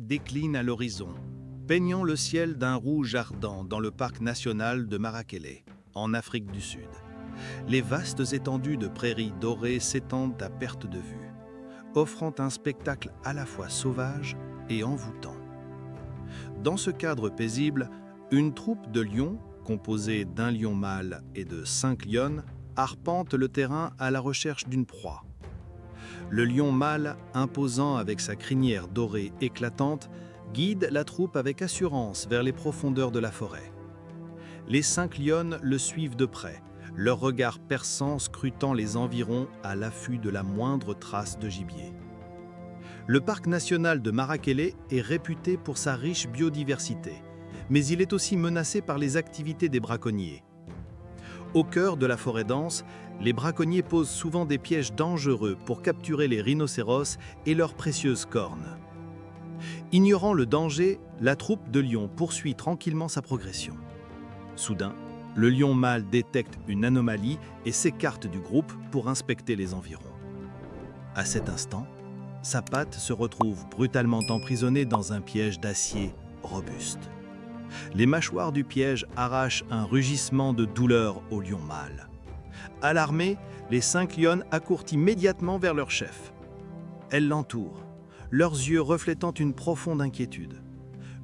décline à l'horizon, peignant le ciel d'un rouge ardent dans le parc national de Marakele, en Afrique du Sud. Les vastes étendues de prairies dorées s'étendent à perte de vue, offrant un spectacle à la fois sauvage et envoûtant. Dans ce cadre paisible, une troupe de lions, composée d'un lion mâle et de 5 lionnes, arpente le terrain à la recherche d'une proie. Le lion mâle, imposant avec sa crinière dorée éclatante, guide la troupe avec assurance vers les profondeurs de la forêt. Les 5 lionnes le suivent de près, leur regard perçant scrutant les environs à l'affût de la moindre trace de gibier. Le parc national de Marakele est réputé pour sa riche biodiversité, mais il est aussi menacé par les activités des braconniers. Au cœur de la forêt dense, les braconniers posent souvent des pièges dangereux pour capturer les rhinocéros et leurs précieuses cornes. Ignorant le danger, la troupe de lions poursuit tranquillement sa progression. Soudain, le lion mâle détecte une anomalie et s'écarte du groupe pour inspecter les environs. À cet instant, sa patte se retrouve brutalement emprisonnée dans un piège d'acier robuste. Les mâchoires du piège arrachent un rugissement de douleur au lion mâle. Alarmées, les 5 lionnes accourent immédiatement vers leur chef. Elles l'entourent, leurs yeux reflétant une profonde inquiétude.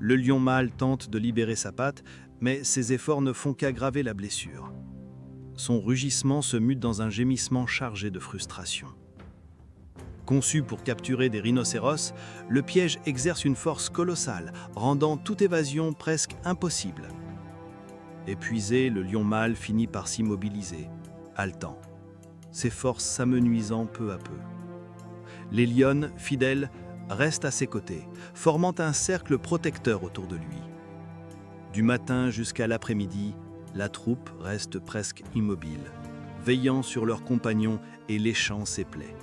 Le lion mâle tente de libérer sa patte, mais ses efforts ne font qu'aggraver la blessure. Son rugissement se mute dans un gémissement chargé de frustration. Conçu pour capturer des rhinocéros, le piège exerce une force colossale, rendant toute évasion presque impossible. Épuisé, le lion mâle finit par s'immobiliser, haletant, ses forces s'amenuisant peu à peu. Les lionnes, fidèles, restent à ses côtés, formant un cercle protecteur autour de lui. Du matin jusqu'à l'après-midi, la troupe reste presque immobile, veillant sur leurs compagnons et léchant ses plaies.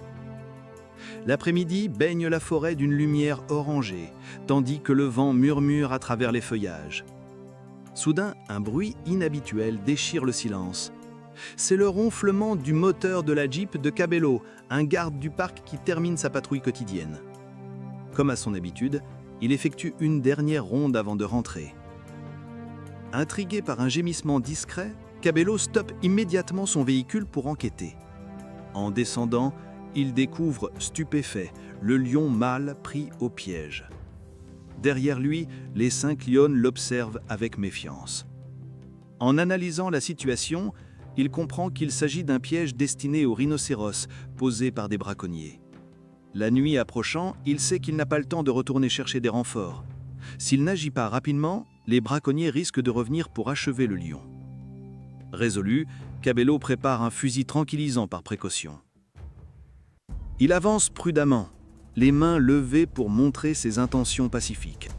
L'après-midi baigne la forêt d'une lumière orangée, tandis que le vent murmure à travers les feuillages. Soudain, un bruit inhabituel déchire le silence. C'est le ronflement du moteur de la Jeep de Cabello, un garde du parc qui termine sa patrouille quotidienne. Comme à son habitude, il effectue une dernière ronde avant de rentrer. Intrigué par un gémissement discret, Cabello stoppe immédiatement son véhicule pour enquêter. En descendant, il découvre, stupéfait, le lion mâle pris au piège. Derrière lui, les 5 lionnes l'observent avec méfiance. En analysant la situation, il comprend qu'il s'agit d'un piège destiné aux rhinocéros, posé par des braconniers. La nuit approchant, il sait qu'il n'a pas le temps de retourner chercher des renforts. S'il n'agit pas rapidement, les braconniers risquent de revenir pour achever le lion. Résolu, Cabello prépare un fusil tranquillisant par précaution. Il avance prudemment, les mains levées pour montrer ses intentions pacifiques.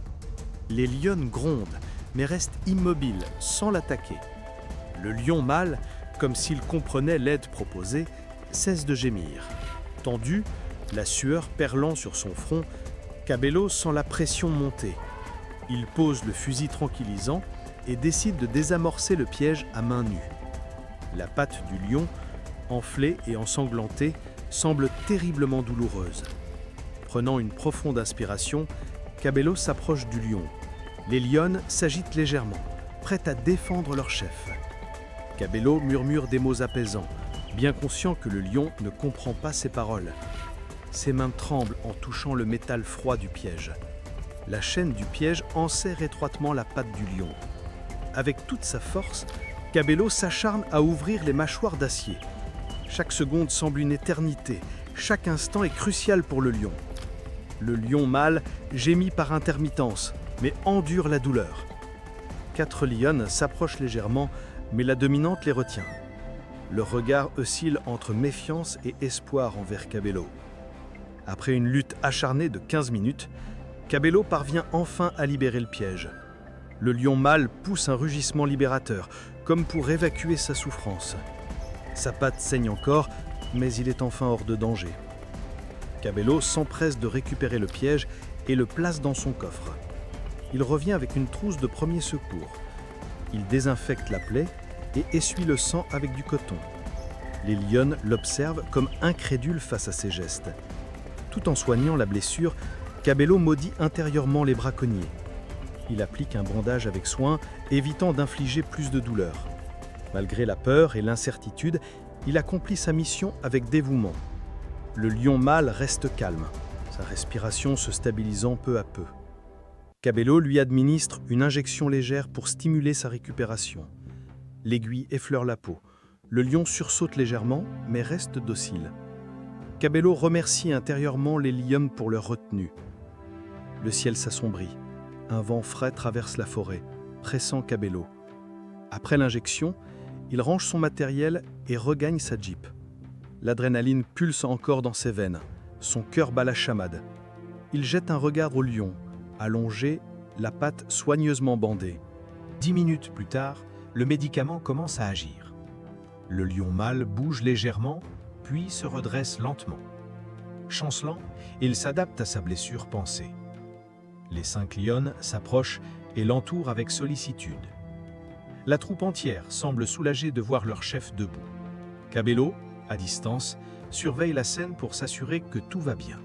Les lionnes grondent, mais restent immobiles, sans l'attaquer. Le lion mâle, comme s'il comprenait l'aide proposée, cesse de gémir. Tendu, la sueur perlant sur son front, Cabello sent la pression monter. Il pose le fusil tranquillisant et décide de désamorcer le piège à main nue. La patte du lion, enflée et ensanglantée, semble terriblement douloureuse. Prenant une profonde inspiration, Cabello s'approche du lion. Les lionnes s'agitent légèrement, prêtes à défendre leur chef. Cabello murmure des mots apaisants, bien conscient que le lion ne comprend pas ses paroles. Ses mains tremblent en touchant le métal froid du piège. La chaîne du piège enserre étroitement la patte du lion. Avec toute sa force, Cabello s'acharne à ouvrir les mâchoires d'acier. Chaque seconde semble une éternité, chaque instant est crucial pour le lion. Le lion mâle gémit par intermittence, mais endure la douleur. 4 lionnes s'approchent légèrement, mais la dominante les retient. Leur regard oscille entre méfiance et espoir envers Cabello. Après une lutte acharnée de 15 minutes, Cabello parvient enfin à libérer le piège. Le lion mâle pousse un rugissement libérateur, comme pour évacuer sa souffrance. Sa patte saigne encore, mais il est enfin hors de danger. Cabello s'empresse de récupérer le piège et le place dans son coffre. Il revient avec une trousse de premier secours. Il désinfecte la plaie et essuie le sang avec du coton. Les lionnes l'observent comme incrédule face à ses gestes. Tout en soignant la blessure, Cabello maudit intérieurement les braconniers. Il applique un bandage avec soin, évitant d'infliger plus de douleur. Malgré la peur et l'incertitude, il accomplit sa mission avec dévouement. Le lion mâle reste calme, sa respiration se stabilisant peu à peu. Cabello lui administre une injection légère pour stimuler sa récupération. L'aiguille effleure la peau. Le lion sursaute légèrement, mais reste docile. Cabello remercie intérieurement les lionnes pour leur retenue. Le ciel s'assombrit. Un vent frais traverse la forêt, pressant Cabello. Après l'injection, il range son matériel et regagne sa Jeep. L'adrénaline pulse encore dans ses veines. Son cœur bat la chamade. Il jette un regard au lion, allongé, la patte soigneusement bandée. 10 minutes plus tard, le médicament commence à agir. Le lion mâle bouge légèrement, puis se redresse lentement. Chancelant, il s'adapte à sa blessure pansée. Les 5 lionnes s'approchent et l'entourent avec sollicitude. La troupe entière semble soulagée de voir leur chef debout. Cabello, à distance, surveille la scène pour s'assurer que tout va bien.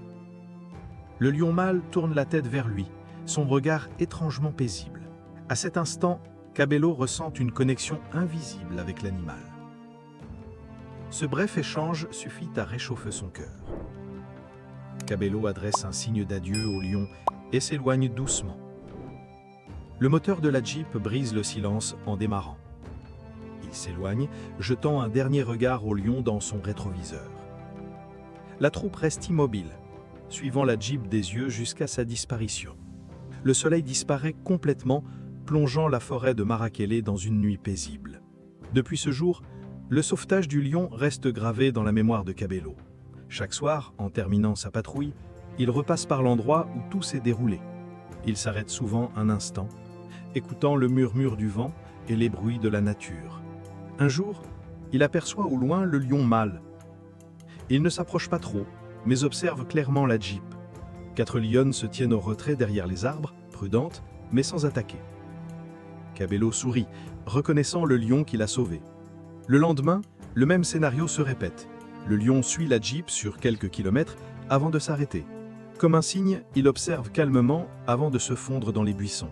Le lion mâle tourne la tête vers lui, son regard étrangement paisible. À cet instant, Cabello ressent une connexion invisible avec l'animal. Ce bref échange suffit à réchauffer son cœur. Cabello adresse un signe d'adieu au lion et s'éloigne doucement. Le moteur de la Jeep brise le silence en démarrant. Il s'éloigne, jetant un dernier regard au lion dans son rétroviseur. La troupe reste immobile, suivant la Jeep des yeux jusqu'à sa disparition. Le soleil disparaît complètement, plongeant la forêt de Marakele dans une nuit paisible. Depuis ce jour, le sauvetage du lion reste gravé dans la mémoire de Cabello. Chaque soir, en terminant sa patrouille, il repasse par l'endroit où tout s'est déroulé. Il s'arrête souvent un instant, écoutant le murmure du vent et les bruits de la nature. Un jour, il aperçoit au loin le lion mâle. Il ne s'approche pas trop, mais observe clairement la Jeep. 4 lionnes se tiennent au retrait derrière les arbres, prudentes, mais sans attaquer. Cabello sourit, reconnaissant le lion qu'il a sauvé. Le lendemain, le même scénario se répète. Le lion suit la Jeep sur quelques kilomètres avant de s'arrêter. Comme un signe, il observe calmement avant de se fondre dans les buissons.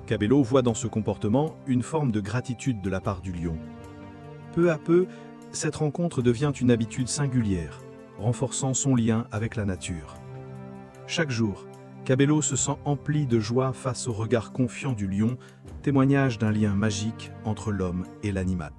Cabello voit dans ce comportement une forme de gratitude de la part du lion. Peu à peu, cette rencontre devient une habitude singulière, renforçant son lien avec la nature. Chaque jour, Cabello se sent empli de joie face au regard confiant du lion, témoignage d'un lien magique entre l'homme et l'animal.